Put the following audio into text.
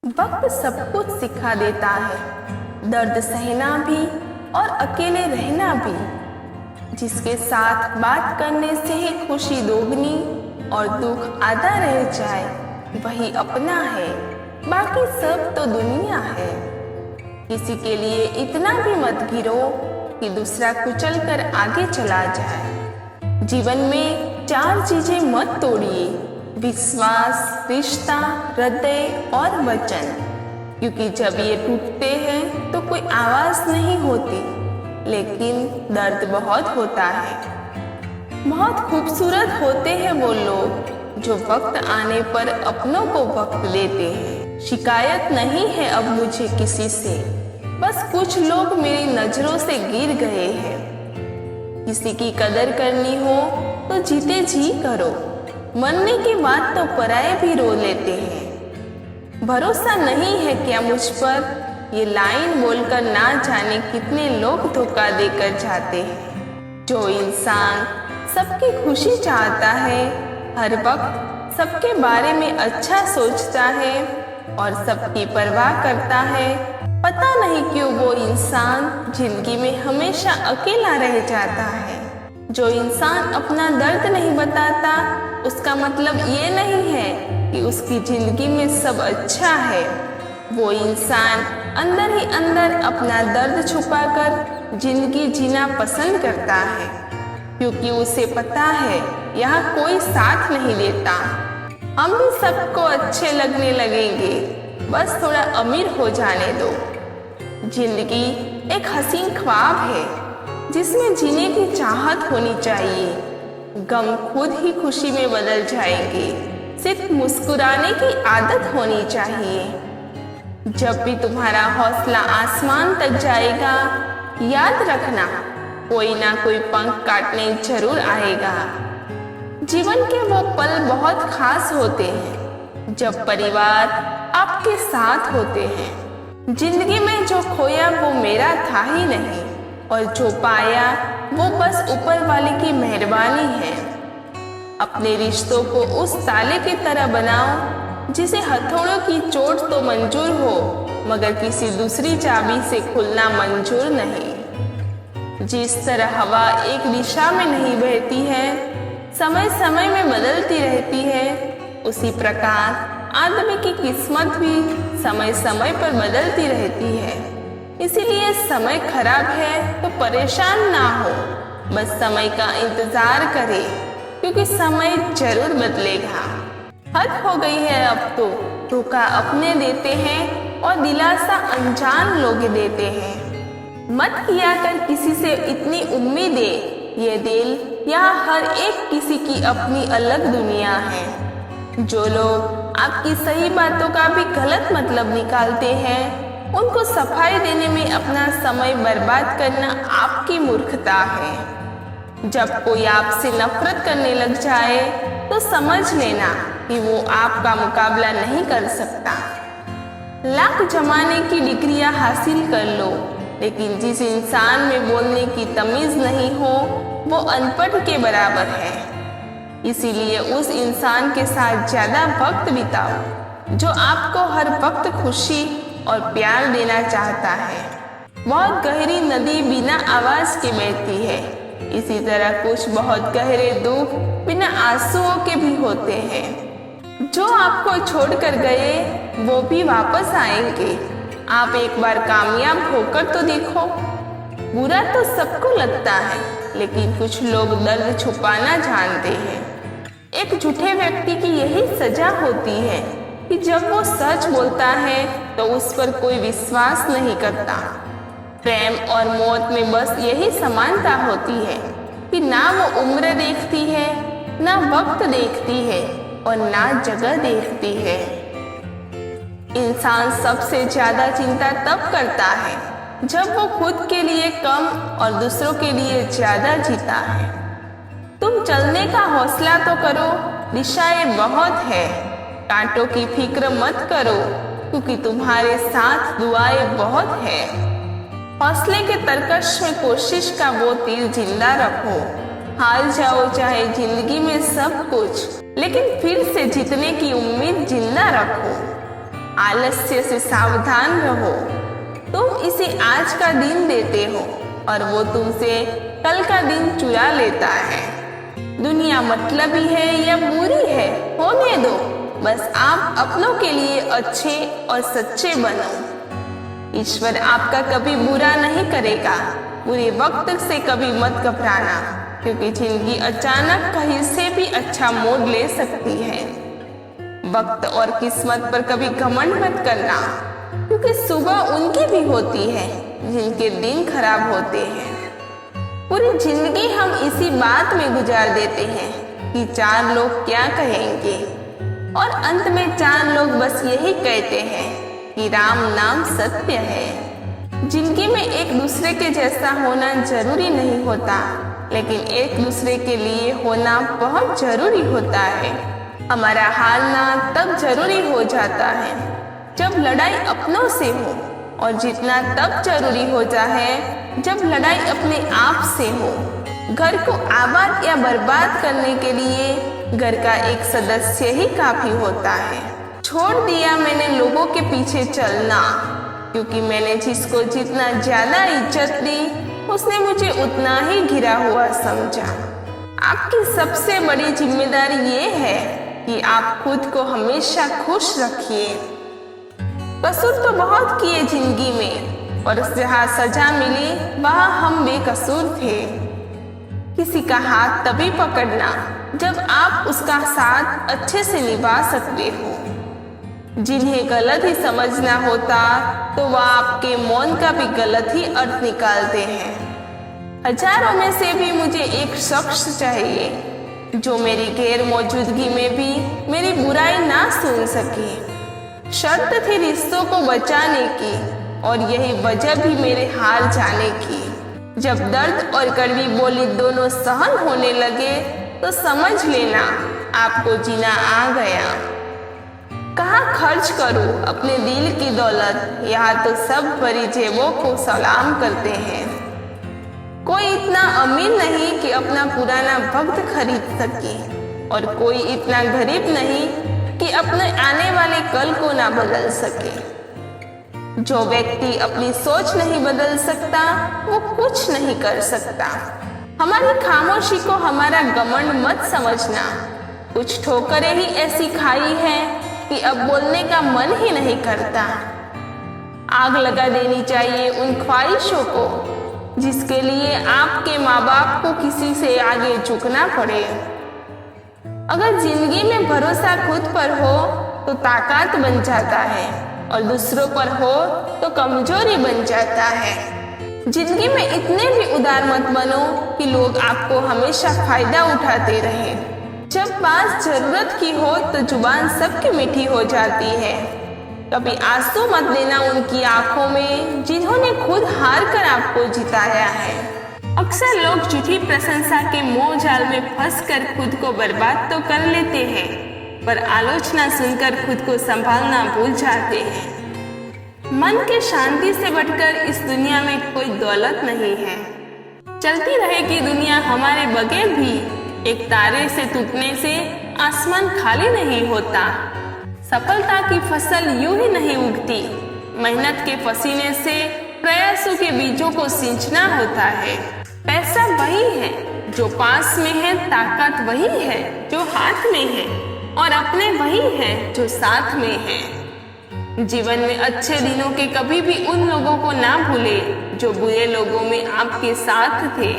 वक्त सब कुछ सिखा देता है, दर्द सहना भी और अकेले रहना भी। जिसके साथ बात करने से ही खुशी दोगुनी और दुख आधा रह जाए, वही अपना है, बाकी सब तो दुनिया है। किसी के लिए इतना भी मत गिरो कि दूसरा कुचल कर आगे चला जाए। जीवन में 4 चीजें मत तोड़िए: विश्वास, रिश्ता, हृदय और वचन। क्योंकि जब ये टूटते हैं तो कोई आवाज नहीं होती, लेकिन दर्द बहुत होता है। बहुत खूबसूरत होते हैं वो लोग जो वक्त आने पर अपनों को वक्त देते हैं। शिकायत नहीं है अब मुझे किसी से, बस कुछ लोग मेरी नजरों से गिर गए हैं। किसी की कदर करनी हो तो जीते जी करो, मरने के बाद तो पराये भी रो लेते हैं। भरोसा नहीं है क्या मुझ पर, ये लाइन बोलकर ना जाने कितने लोग धोखा देकर जाते हैं। जो इंसान सबकी खुशी चाहता है, हर वक्त सबके बारे में अच्छा सोचता है और सबकी परवाह करता है, पता नहीं क्यों वो इंसान जिंदगी में हमेशा अकेला रह जाता है। जो इंसान अपना दर्द नहीं बताता, उसका मतलब ये नहीं है कि उसकी जिंदगी में सब अच्छा है। वो इंसान अंदर ही अंदर अपना दर्द छुपाकर जिंदगी जीना पसंद करता है, क्योंकि उसे पता है यहाँ कोई साथ नहीं देता। हम भी सबको अच्छे लगने लगेंगे, बस थोड़ा अमीर हो जाने दो। जिंदगी एक हसीन ख्वाब है जिसमें जीने की चाहत होनी चाहिए। गम खुद ही खुशी में बदल जाएंगे, सिर्फ मुस्कुराने की आदत होनी चाहिए। जब भी तुम्हारा हौसला आसमान तक जाएगा, याद रखना कोई ना कोई पंख काटने जरूर आएगा। जीवन के वो पल बहुत खास होते हैं जब परिवार आपके साथ होते हैं। जिंदगी में जो खोया वो मेरा था ही नहीं, और जो पाया वो बस ऊपर वाले की मेहरबानी है। अपने रिश्तों को उस ताले की तरह बनाओ जिसे हथौड़ों की चोट तो मंजूर हो, मगर किसी दूसरी चाबी से खुलना मंजूर नहीं। जिस तरह हवा एक दिशा में नहीं बहती है, समय समय में बदलती रहती है, उसी प्रकार आदमी की किस्मत भी समय समय पर बदलती रहती है। इसीलिए समय खराब है तो परेशान ना हो, बस समय का इंतजार करे, क्योंकि समय जरूर बदलेगा। हद हो गई है अब तो, धोखा अपने देते हैं और दिलासा अनजान लोग देते हैं। मत किया कर किसी से इतनी उम्मीदें, ये दिल यहाँ हर एक किसी की अपनी अलग दुनिया है। जो लोग आपकी सही बातों का भी गलत मतलब निकालते हैं, उनको सफाई देने में अपना समय बर्बाद करना आपकी मूर्खता है। जब कोई आपसे नफरत करने लग जाए तो समझ लेना कि वो आपका मुकाबला नहीं कर सकता। लाख जमाने की डिग्रियां हासिल कर लो, लेकिन जिस इंसान में बोलने की तमीज नहीं हो, वो अनपढ़ के बराबर है। इसीलिए उस इंसान के साथ ज्यादा वक्त बिताओ जो आपको हर वक्त खुशी और प्यार देना चाहता है। बहुत गहरी नदी बिना आवाज के बहती है, इसी तरह कुछ बहुत गहरे दुख बिना आंसुओं के भी होते हैं। जो आपको छोड़कर गए वो भी वापस आएंगे। आप एक बार कामयाब होकर तो देखो। बुरा तो सबको लगता है, लेकिन कुछ लोग दर्द छुपाना जानते हैं। एक झूठे व्यक्ति की यही सजा होती है कि जब वो सच बोलता है तो उस पर कोई विश्वास नहीं करता। प्रेम और मौत में बस यही समानता होती है कि ना वो उम्र देखती है, ना वक्त देखती है और ना जगह देखती है। इंसान सबसे ज्यादा चिंता तब करता है जब वो खुद के लिए कम और दूसरों के लिए ज्यादा जीता है। तुम चलने का हौसला तो करो, दिशाएं बहुत है। कांटों की फिक्र मत करो, क्योंकि तुम्हारे साथ दुआएं बहुत है। हौसले के तरकश में कोशिश का वो तीर जिंदा रखो। हार जाओ चाहे जिंदगी में सब कुछ, लेकिन फिर से जीतने की उम्मीद जिंदा रखो। आलस्य से सावधान रहो। तुम इसे आज का दिन देते हो और वो तुमसे कल का दिन चुरा लेता है। दुनिया मतलबी है या बुरी है, होने दो, बस आप अपनों के लिए अच्छे और सच्चे बनो। ईश्वर आपका कभी बुरा नहीं करेगा। बुरे वक्त से कभी मत घबराना, क्योंकि जिंदगी अचानक कहीं से भी अच्छा मोड़ ले सकती है। वक्त और किस्मत पर कभी घमंड मत करना, क्योंकि सुबह उनकी भी होती है जिनके दिन खराब होते हैं। पूरी जिंदगी हम इसी बात में गुजार देते हैं कि 4 लोग क्या कहेंगे, और अंत में 4 लोग बस यही कहते हैं कि राम नाम सत्य है। जिंदगी में एक दूसरे के जैसा होना जरूरी नहीं होता, लेकिन एक दूसरे के लिए होना बहुत जरूरी होता है। हमारा हारना तब जरूरी हो जाता है जब लड़ाई अपनों से हो, और जीतना तब जरूरी होता है जब लड़ाई अपने आप से हो। घर को आबाद या बर्बाद करने के लिए घर का एक सदस्य ही काफी होता है। छोड़ दिया मैंने लोगों के पीछे चलना, क्योंकि मैंने जिसको जितना ज्यादा इज्जत दी उसने मुझे उतना ही घिरा हुआ समझा। आपकी सबसे बड़ी जिम्मेदारी ये है कि आप खुद को हमेशा खुश रखिए। कसूर तो बहुत किए जिंदगी में, और जहाँ सजा मिली वहाँ हम बेकसूर थे। किसी का हाथ तभी पकड़ना जब आप उसका साथ अच्छे से निभा सकते हो। जिन्हें गलत ही समझना होता तो वह आपके मौन का भी गलत ही अर्थ निकालते हैं। हजारों में से भी मुझे एक शख्स चाहिए जो मेरी गैर मौजूदगी में भी मेरी बुराई ना सुन सके। शर्त थी रिश्तों को बचाने की, और यही वजह भी मेरे हार जाने की। जब दर्द और कड़वी बोली दोनों सहन होने लगे तो समझ लेना आपको जीना आ गया। कहाँ खर्च करूं अपने दिल की दौलत, यहाँ तो सब बड़ी जेबों को सलाम करते हैं। कोई इतना अमीर नहीं कि अपना पुराना वक्त खरीद सके, और कोई इतना गरीब नहीं कि अपने आने वाले कल को ना बदल सके। जो व्यक्ति अपनी सोच नहीं बदल सकता वो कुछ नहीं कर सकता। हमारी खामोशी को हमारा घमंड मत समझना। कुछ ठोकरें ही ऐसी खाई है कि अब बोलने का मन ही नहीं करता। आग लगा देनी चाहिए उन ख्वाहिशों को जिसके लिए आपके माँ बाप को किसी से आगे झुकना पड़े। अगर जिंदगी में भरोसा खुद पर हो तो ताकत बन जाता है, और दूसरों पर हो तो कमजोरी बन जाता है। जिंदगी में इतने भी उदार मत बनो कि लोग आपको हमेशा फायदा उठाते रहे। जब बात जरूरत की हो तो जुबान सबकी मीठी हो जाती है। कभी आंसू मत देना उनकी आंखों में जिन्होंने खुद हार कर आपको जिताया है। अक्सर लोग झूठी प्रशंसा के मोह जाल में फंसकर खुद को बर्बाद तो कर लेते हैं, पर आलोचना सुनकर खुद को संभालना भूल जाते हैं। मन के शांति से बढ़कर इस दुनिया में कोई दौलत नहीं है। चलती रहेगी दुनिया हमारे बगैर भी, एक तारे से टूटने से आसमान खाली नहीं होता। सफलता की फसल यूं ही नहीं उगती, मेहनत के पसीने से प्रयासों के बीजों को सिंचना होता है। पैसा वही है जो पास में है, ताकत वही है जो हाथ में है, और अपने वही है जो साथ में है। जीवन में अच्छे दिनों के कभी भी उन लोगों को ना भूले जो बुरे लोगों में आपके साथ थे।